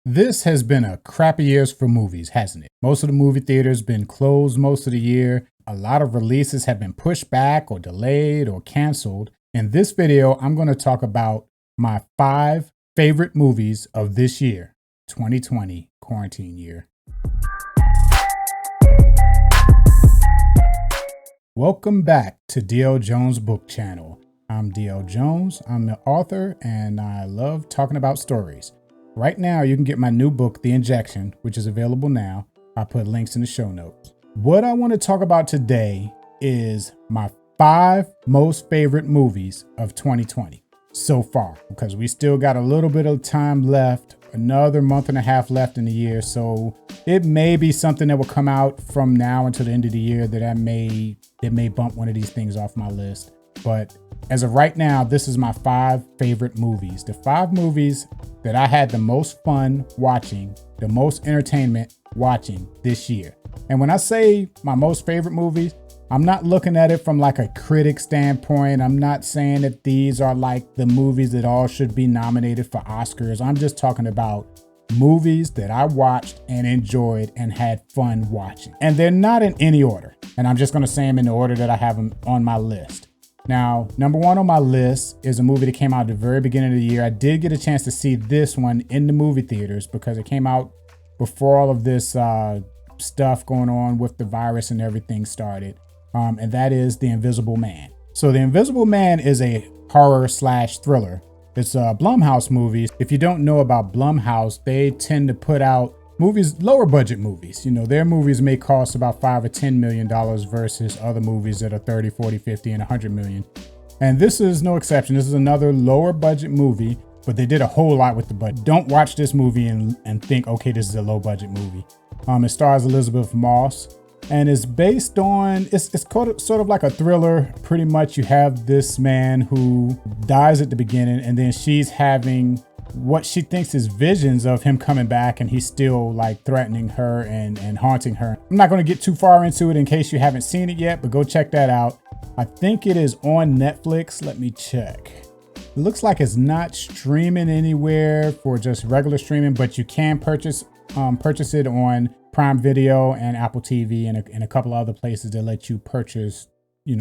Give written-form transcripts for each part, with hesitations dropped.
This has been a crappy year for movies, hasn't it? Most of the movie theaters been closed most of the year. A lot of releases have been pushed back or delayed or canceled. In this video, I'm going to talk about my 5 favorite movies of this year, 2020 quarantine year. Welcome back to DL Jones Book Channel. I'm DL Jones. I'm the author and I love talking about stories. Right now, you can get my new book, The Injection, which is available now. I put links in the show notes. What I want to talk about today is my 5 most favorite movies of 2020 so far, because we still got a little bit of time left, another month and a half left in the year. So it may be something that will come out from now until the end of the year that may bump one of these things off my list. But as of right now, this is my 5 favorite movies. The 5 movies that I had the most fun watching, the most entertainment watching this year. And when I say my most favorite movies, I'm not looking at it from like a critic standpoint. I'm not saying that these are like the movies that all should be nominated for Oscars. I'm just talking about movies that I watched and enjoyed and had fun watching. And they're not in any order. And I'm just going to say them in the order that I have them on my list. Now, number 1 on my list is a movie that came out at the very beginning of the year. I did get a chance to see this one in the movie theaters because it came out before all of this stuff going on with the virus and everything started. And that is The Invisible Man. So The Invisible Man is a horror/thriller. It's a Blumhouse movie. If you don't know about Blumhouse, they tend to put out movies, lower budget movies. You know, their movies may cost about $5 or $10 million versus other movies that are 30, 40, 50, and 100 million. And this is no exception. This is another lower budget movie, but they did a whole lot with the budget. Don't watch this movie and think, okay, this is a low budget movie. It stars Elizabeth Moss and is based on, it's sort of like a thriller. Pretty much you have this man who dies at the beginning and then she's having what she thinks is visions of him coming back, and he's still like threatening her and haunting her. I'm not going to get too far into it in case you haven't seen it yet, but go check that out. I think it is on Netflix. Let me check. It looks like it's not streaming anywhere for just regular streaming, but you can purchase it on Prime Video and Apple TV and a couple of other places that let you purchase,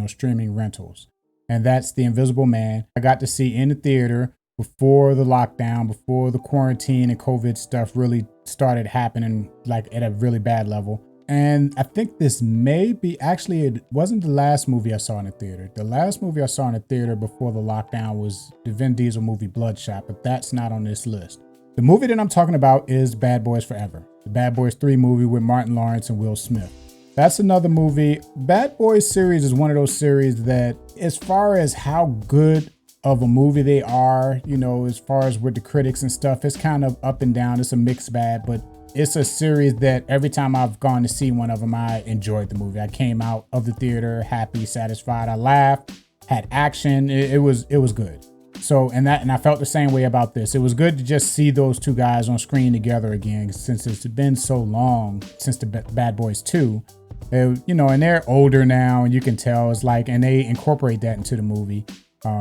streaming rentals. And that's The Invisible Man. I got to see in the theater before the lockdown, before the quarantine and COVID stuff really started happening, like at a really bad level. And I think this may be, actually, it wasn't the last movie I saw in the theater. The last movie I saw in the theater before the lockdown was the Vin Diesel movie Bloodshot, but that's not on this list. The movie that I'm talking about is Bad Boys Forever, the Bad Boys 3 movie with Martin Lawrence and Will Smith. That's another movie. Bad Boys series is one of those series that, as far as how good of a movie they are, as far as with the critics and stuff, it's kind of up and down. It's a mixed bag, but it's a series that every time I've gone to see one of them, I enjoyed the movie. I came out of the theater happy, satisfied. I laughed, had action. It was good. So, and I felt the same way about this. It was good to just see those two guys on screen together again, since it's been so long since the Bad Boys 2. And they're older now, and you can tell it's like, and they incorporate that into the movie.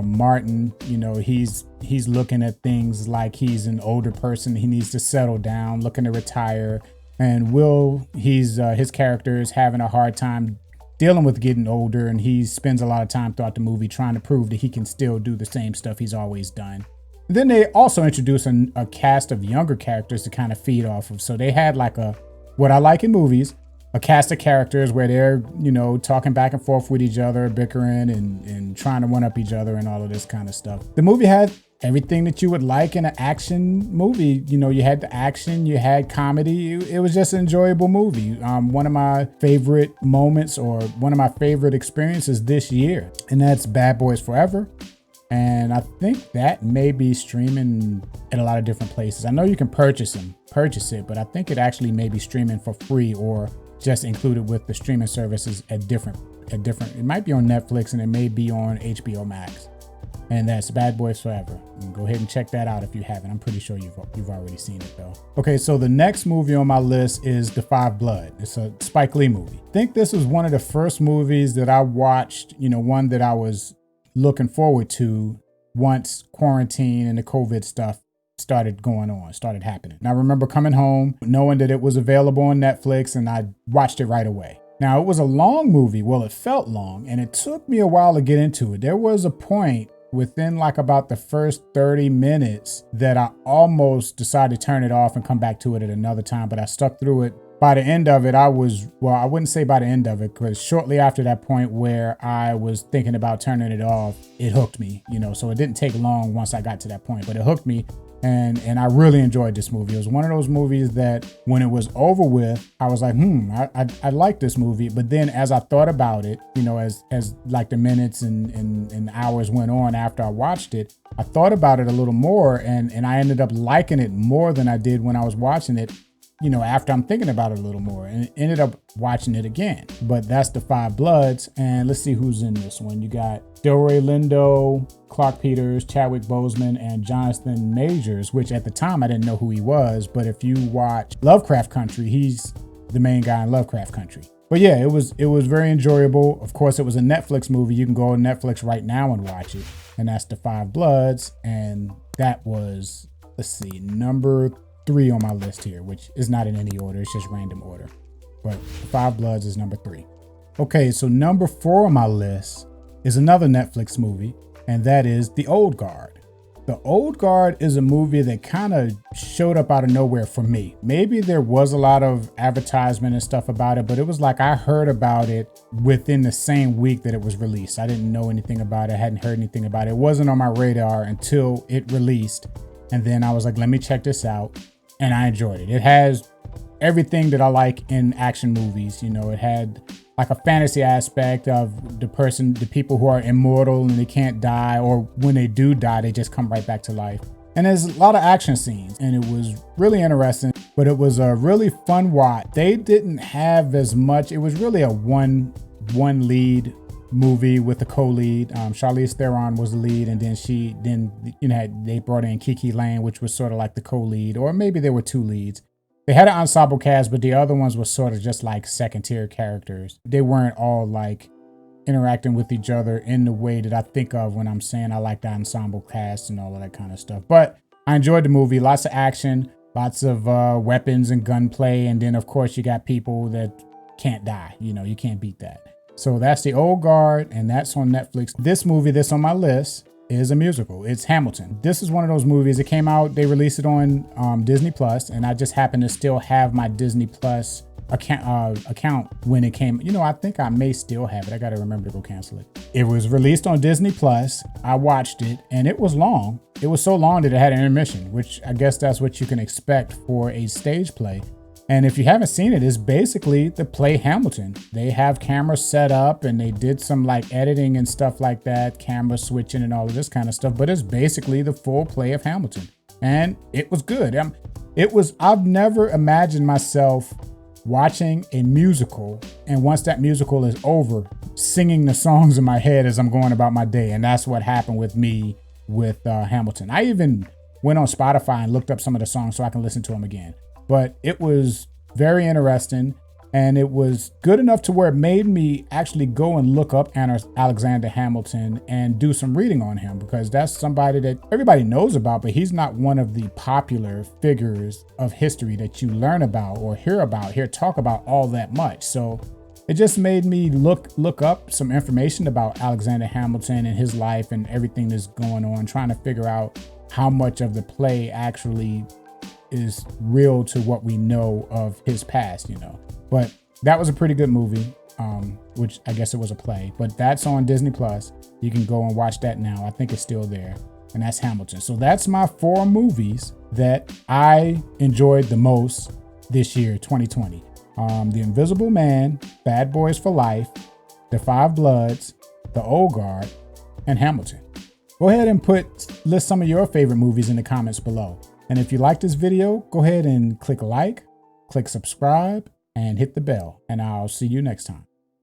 Martin, he's looking at things like he's an older person. He needs to settle down, looking to retire. And Will, his character is having a hard time dealing with getting older. And he spends a lot of time throughout the movie trying to prove that he can still do the same stuff he's always done. And then they also introduce a cast of younger characters to kind of feed off of. So they had like what I like in movies, a cast of characters where they're, talking back and forth with each other, bickering and trying to one up each other and all of this kind of stuff. The movie had everything that you would like in an action movie. You had the action, you had comedy. It was just an enjoyable movie. One of my favorite moments or one of my favorite experiences this year, and that's Bad Boys Forever. And I think that may be streaming at a lot of different places. I know you can purchase it, but I think it actually may be streaming for free or just included with the streaming services at different, it might be on Netflix and it may be on HBO Max. And that's Bad Boys Forever. Go ahead and check that out if you haven't. I'm pretty sure you've already seen it though. Okay, so the next movie on my list is The Five Blood. It's a Spike Lee movie. I think this was one of the first movies that I watched, one that I was looking forward to once quarantine and the COVID stuff started happening. And I remember coming home, knowing that it was available on Netflix, and I watched it right away. Now, it was a long movie. Well, it felt long, and it took me a while to get into it. There was a point within like about the first 30 minutes that I almost decided to turn it off and come back to it at another time, but I stuck through it. By the end of it, I wouldn't say by the end of it, because shortly after that point where I was thinking about turning it off, it hooked me, so it didn't take long once I got to that point, but it hooked me. And I really enjoyed this movie. It was one of those movies that when it was over with, I was like, I like this movie. But then as I thought about it, as like the minutes and hours went on after I watched it, I thought about it a little more, and I ended up liking it more than I did when I was watching it, after I'm thinking about it a little more, and ended up watching it again. But that's The Five Bloods, and let's see who's in this one. You got Delroy Lindo, Clark Peters, Chadwick Boseman, and Jonathan Majors, which at the time I didn't know who he was, but if you watch Lovecraft Country, he's the main guy in Lovecraft Country. But yeah, it was very enjoyable. Of course, it was a Netflix movie. You can go on Netflix right now and watch it, and that's The Five Bloods, and that was, let's see, number 3 on my list here, which is not in any order, it's just random order. But The Five Bloods is number 3. Okay, so number 4 on my list is another Netflix movie, and that is The Old Guard. The Old Guard is a movie that kind of showed up out of nowhere for me. Maybe there was a lot of advertisement and stuff about it, but it was like I heard about it within the same week that it was released. I didn't know anything about it, hadn't heard anything about it. It wasn't on my radar until it released, and then I was like, let me check this out. And I enjoyed it. It has everything that I like in action movies. It had like a fantasy aspect of the people who are immortal and they can't die, or when they do die, they just come right back to life. And there's a lot of action scenes, and it was really interesting, but it was a really fun watch. They didn't have as much. It was really a one lead movie with the co-lead. Charlize Theron was the lead, and then they brought in Kiki Lane, which was sort of like the co-lead, or maybe there were 2 leads. They had an ensemble cast, but the other ones were sort of just like second tier characters. They weren't all like interacting with each other in the way that I think of when I'm saying I like the ensemble cast and all of that kind of stuff. But I enjoyed the movie. Lots of action, lots of weapons and gunplay, and then of course you got people that can't die. You can't beat that. So that's The Old Guard, and that's on Netflix. This movie that's on my list is a musical. It's Hamilton. This is one of those movies. It came out, they released it on Disney Plus, and I just happen to still have my Disney Plus account when it came. I think I may still have it. I got to remember to go cancel it. It was released on Disney Plus. I watched it, and it was long. It was so long that it had an intermission, which I guess that's what you can expect for a stage play. And if you haven't seen it, it's basically the play Hamilton. They have cameras set up, and they did some like editing and stuff like that, camera switching and all of this kind of stuff. But it's basically the full play of Hamilton. And it was good. I've never imagined myself watching a musical, and once that musical is over, singing the songs in my head as I'm going about my day. And that's what happened with me with Hamilton. I even went on Spotify and looked up some of the songs so I can listen to them again. But it was very interesting, and it was good enough to where it made me actually go and look up Alexander Hamilton and do some reading on him, because that's somebody that everybody knows about, but he's not one of the popular figures of history that you learn about or hear talk about all that much. So it just made me look up some information about Alexander Hamilton and his life and everything that's going on, trying to figure out how much of the play actually is real to what we know of his past, But that was a pretty good movie, which I guess it was a play, but that's on Disney Plus. You can go and watch that now. I think it's still there, and that's Hamilton. So that's my 4 movies that I enjoyed the most this year, 2020. The Invisible Man, Bad Boys for Life, The Five Bloods, The Old Guard, and Hamilton. Go ahead and list some of your favorite movies in the comments below. And if you like this video, go ahead and click like, click subscribe, and hit the bell. And I'll see you next time.